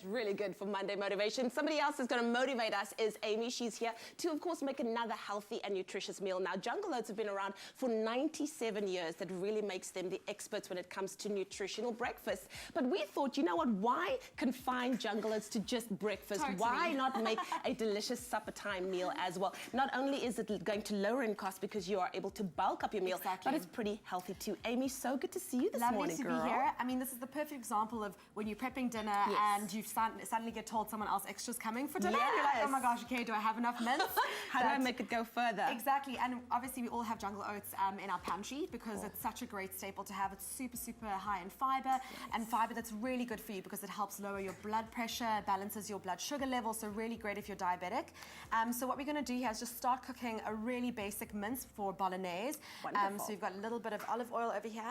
It's really good for Monday motivation. Somebody else is going to motivate us is Amy. She's here to, of course, make another healthy and nutritious meal. Now, Jungle Oats have been around for 97 years. That really makes them the experts when it comes to nutritional breakfast. But we thought, you know what, why confine Jungle Oats to just breakfast? Totally. Why not make a delicious supper time meal as well? Not only is it going to lower in cost because you are able to bulk up your meal, but it's pretty healthy too. Amy, so good to see you this morning, girl. Lovely to be here. I mean, this is the perfect example of when you're prepping dinner and you suddenly get told someone else extra's coming for dinner. And you're like, oh my gosh, okay, do I have enough mince? How do I make it go further? Exactly, and obviously we all have Jungle Oats in our pantry because it's such a great staple to have. It's super, super high in fiber, and fiber that's really good for you because it helps lower your blood pressure, balances your blood sugar level, so really great if you're diabetic. So what we're going to do here is just start cooking a really basic mince for Bolognaise. So you've got a little bit of olive oil over here,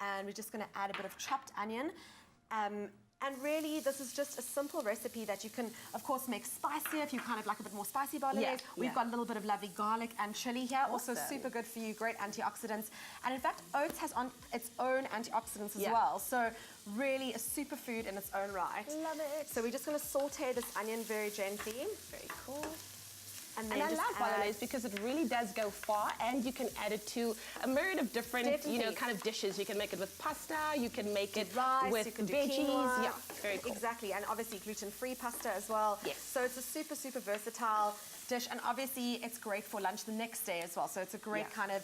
and we're just going to add a bit of chopped onion. And really, this is just a simple recipe that you can, of course, make spicier if you kind of like a bit more spicy Bolognaise. We've got a little bit of lovely garlic and chili here, also super good for you, great antioxidants. And in fact, oats has its own antioxidants as well. So really a superfood in its own right. Love it. So we're just going to saute this onion very gently. Very cool. And I love Bolognaise because it really does go far, and you can add it to a myriad of different, kind of dishes. You can make it with pasta, you can make it rice, with you can veggies. Do quinoa. Yeah, very cool. Exactly, and obviously gluten-free pasta as well. Yes. So it's a super, super versatile dish, and obviously it's great for lunch the next day as well. So it's a great kind of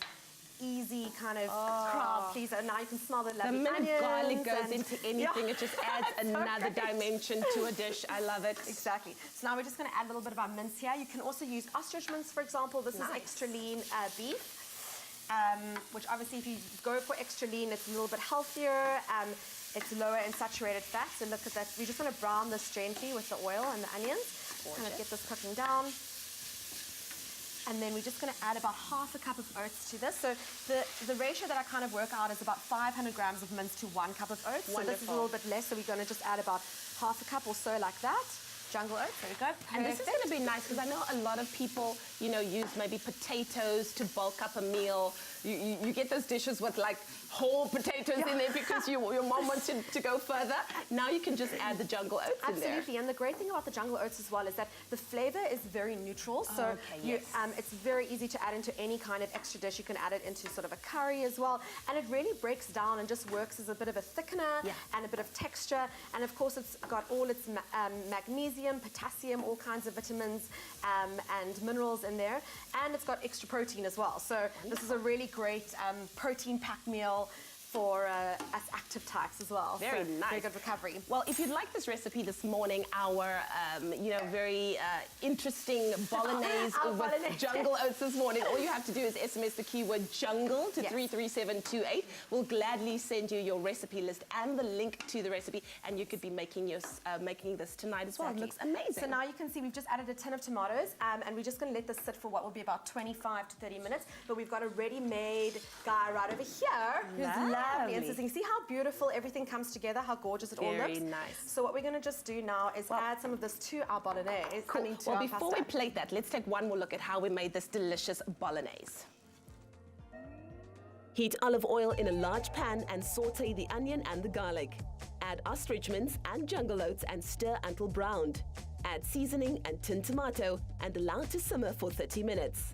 easy kind of crowd pleaser. Now you can smell the lovely onions. The minute garlic goes into anything, it just adds another dimension to a dish. I love it. Exactly. So now we're just going to add a little bit of our mince here. You can also use ostrich mince, for example. This is extra lean beef, which obviously if you go for extra lean, it's a little bit healthier. It's lower in saturated fat. So look at that. We're just going to brown this gently with the oil and the onions. Kind of get this cooking down. And then we're just going to add about half a cup of oats to this. So the ratio that I kind of work out is about 500 grams of mince to 1 cup of oats. Wonderful. So this is a little bit less, so we're going to just add about half a cup or so like that. Jungle Oats, there we go. And this is going to be nice because I know a lot of people, use maybe potatoes to bulk up a meal. You get those dishes with like whole potatoes in there because your mom wants you to go further. Now you can just add the Jungle Oats in there. Absolutely, and the great thing about the Jungle Oats as well is that the flavor is very neutral. So it's very easy to add into any kind of extra dish. You can add it into sort of a curry as well. And it really breaks down and just works as a bit of a thickener and a bit of texture. And of course, it's got all its magnesium, potassium, all kinds of vitamins and minerals in there. And it's got extra protein as well. So this is a really great protein-packed meal for us active types as well. Very nice. Very good recovery. Well, if you'd like this recipe this morning, our, very interesting Bolognaise with Jungle Oats this morning, all you have to do is SMS the keyword jungle to 33728. We'll gladly send you your recipe list and the link to the recipe, and you could be making this tonight as well. It looks amazing. So now you can see we've just added a tin of tomatoes, and we're just going to let this sit for what will be about 25 to 30 minutes. But we've got a ready-made guy right over here who's lovely. And so you can see how beautiful everything comes together, how gorgeous it all looks. Very nice. So what we're going to just do now is add some of this to our Bolognaise. Cool. Well, before we plate that, let's take one more look at how we made this delicious Bolognaise. Heat olive oil in a large pan and saute the onion and the garlic. Add ostrich mince and Jungle Oats and stir until browned. Add seasoning and tinned tomato and allow to simmer for 30 minutes.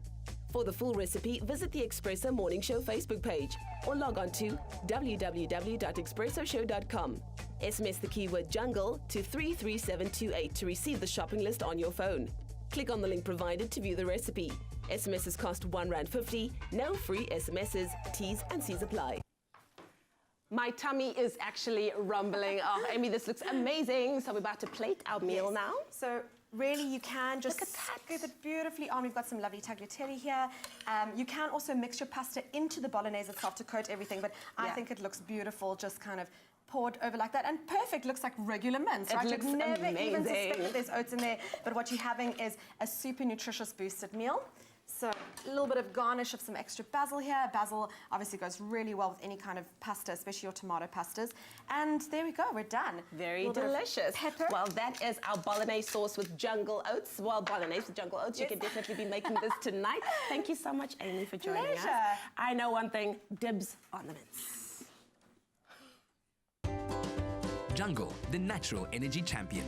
For the full recipe, visit the Expresso Morning Show Facebook page or log on to www.expressoshow.com. SMS the keyword jungle to 33728 to receive the shopping list on your phone. Click on the link provided to view the recipe. SMSs cost R1.50, no free SMSs, T's and C's apply. My tummy is actually rumbling. Oh, Amy, this looks amazing. So we're about to plate our meal now. So really, you can just scoop it beautifully on. We've got some lovely tagliatelle here. You can also mix your pasta into the Bolognaise itself to coat everything, but I think it looks beautiful, just kind of poured over like that. And perfect, looks like regular mince, right? Looks You'd never amazing. even suspect that there's oats in there, but what you're having is a super nutritious boosted meal. So a little bit of garnish of some extra basil here. Basil obviously goes really well with any kind of pasta, especially your tomato pastas. And there we go, we're done. Very delicious. Well, that is our Bolognaise sauce with Jungle Oats. Well, Bolognaise with Jungle Oats. You can definitely be making this tonight. Thank you so much, Amy, for joining us. I know one thing, dibs on the mince. Jungle, the natural energy champion.